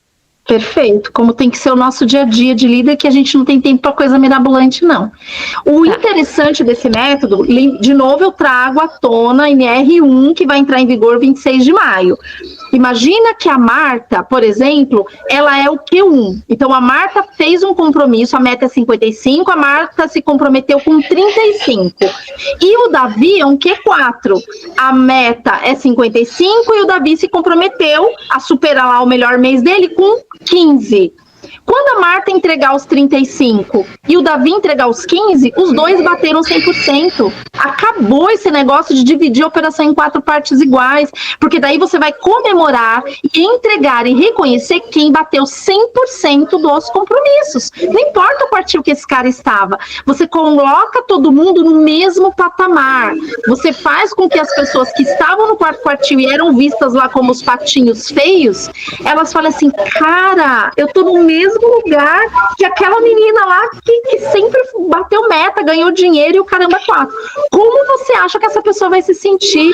Perfeito, como tem que ser o nosso dia a dia de líder, que a gente não tem tempo para coisa mirabolante, não. O interessante desse método, de novo eu trago à tona a NR1, que vai entrar em vigor 26 de maio. Imagina que a Marta, por exemplo, ela é o Q1. Então a Marta fez um compromisso, a meta é 55, a Marta se comprometeu com 35. E o Davi é um Q4. A meta é 55 e o Davi se comprometeu a superar lá o melhor mês dele com 15. Quando a Marta entregar os 35 e o Davi entregar os 15, os dois bateram 100%. Acabou esse negócio de dividir a operação em 4 partes iguais, porque daí você vai comemorar e entregar e reconhecer quem bateu 100% dos compromissos. Não importa o quartil que esse cara estava, você coloca todo mundo no mesmo patamar. Você faz com que as pessoas que estavam no quarto quartil e eram vistas lá como os patinhos feios, elas falem assim, cara, eu tô no mesmo lugar que aquela menina lá que sempre bateu meta, ganhou dinheiro e o caramba 4. Como você acha que essa pessoa vai se sentir,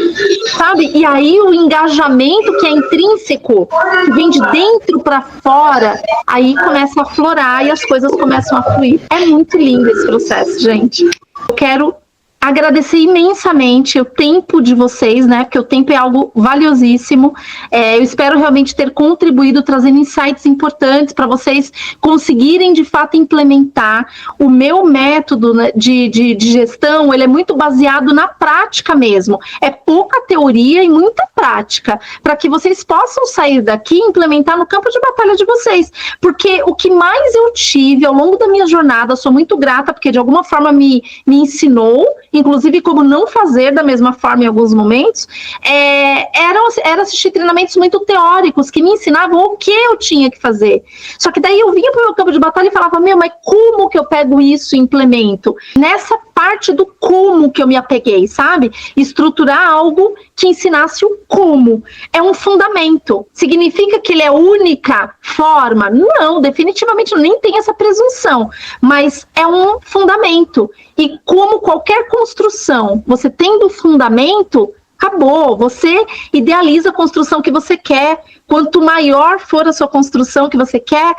sabe? E aí o engajamento que é intrínseco, que vem de dentro para fora, aí começa a aflorar e as coisas começam a fluir. É muito lindo esse processo, gente. Eu quero agradecer imensamente o tempo de vocês, né? Porque o tempo é algo valiosíssimo. Eu espero realmente ter contribuído, trazendo insights importantes para vocês conseguirem, de fato, implementar. O meu método, né, de gestão, ele é muito baseado na prática mesmo. É pouca teoria e muita prática, para que vocês possam sair daqui e implementar no campo de batalha de vocês. Porque o que mais eu tive ao longo da minha jornada, sou muito grata, porque de alguma forma me ensinou, inclusive como não fazer da mesma forma em alguns momentos, era assistir treinamentos muito teóricos, que me ensinavam o que eu tinha que fazer. Só que daí eu vinha para o meu campo de batalha e falava, mas como que eu pego isso e implemento? Nessa parte do como que eu me apeguei, sabe? Estruturar algo que ensinasse o como. É um fundamento. Significa que ele é a única forma? Não, definitivamente nem tem essa presunção. Mas é um fundamento. E como qualquer construção, você tendo fundamento, acabou. Você idealiza a construção que você quer. Quanto maior for a sua construção que você quer,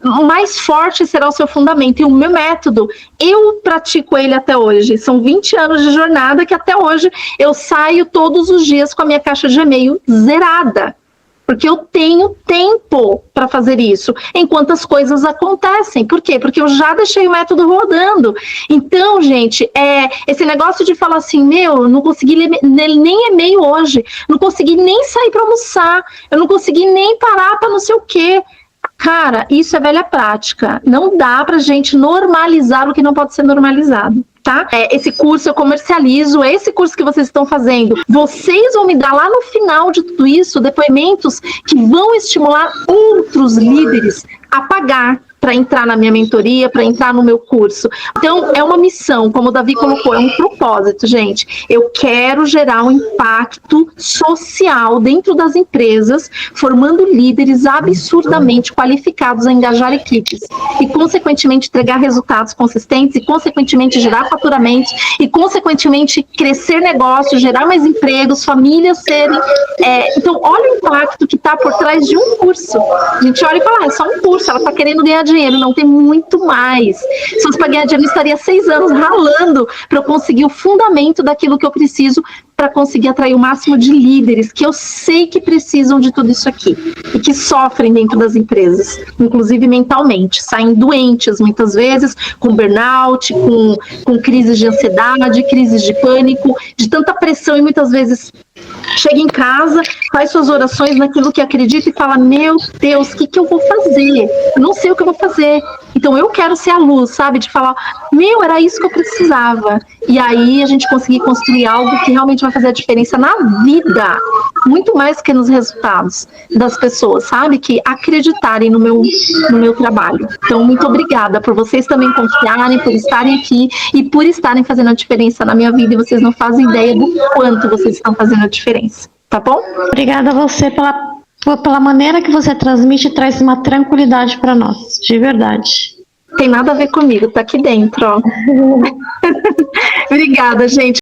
mais forte será o seu fundamento. E o meu método, eu pratico ele até hoje. São 20 anos de jornada que até hoje eu saio todos os dias com a minha caixa de e-mail zerada. porque eu tenho tempo para fazer isso, enquanto as coisas acontecem. Por quê? Porque eu já deixei o método rodando. Então, gente, esse negócio de falar assim, eu não consegui ler nem e-mail hoje, não consegui nem sair para almoçar, eu não consegui nem parar para não sei o quê. Cara, isso é velha prática. Não dá pra gente normalizar o que não pode ser normalizado. Tá? Esse curso eu comercializo, esse curso que vocês estão fazendo, vocês vão me dar lá no final de tudo isso depoimentos que vão estimular outros líderes a pagar para entrar na minha mentoria, para entrar no meu curso. Então, é uma missão, como o Davi colocou, é um propósito, gente. Eu quero gerar um impacto social dentro das empresas, formando líderes absurdamente qualificados a engajar equipes e, consequentemente, entregar resultados consistentes e, consequentemente, gerar faturamentos e, consequentemente, crescer negócios, gerar mais empregos, famílias serem... Então, olha o impacto que está por trás de um curso. A gente olha e fala, é só um curso, ela está querendo ganhar dinheiro, não tem muito mais. Se fosse para ganhar dinheiro, eu estaria 6 anos ralando para eu conseguir o fundamento daquilo que eu preciso para conseguir atrair o máximo de líderes que eu sei que precisam de tudo isso aqui e que sofrem dentro das empresas, inclusive mentalmente, saem doentes muitas vezes, com burnout, com crises de ansiedade, crises de pânico, de tanta pressão e muitas vezes chega em casa, faz suas orações naquilo que acredita e fala, meu Deus, o que eu vou fazer? Eu não sei o que eu vou fazer. Então eu quero ser a luz, sabe? De falar, era isso que eu precisava. E aí a gente conseguir construir algo que realmente vai fazer a diferença na vida, muito mais que nos resultados das pessoas, sabe? Que acreditarem no meu trabalho. Então, muito obrigada por vocês também confiarem, por estarem aqui e por estarem fazendo a diferença na minha vida. E vocês não fazem ideia do quanto vocês estão fazendo a diferença, tá bom? Obrigada a você pela maneira que você transmite e traz uma tranquilidade para nós, de verdade. Tem nada a ver comigo, tá aqui dentro, ó. Obrigada, gente.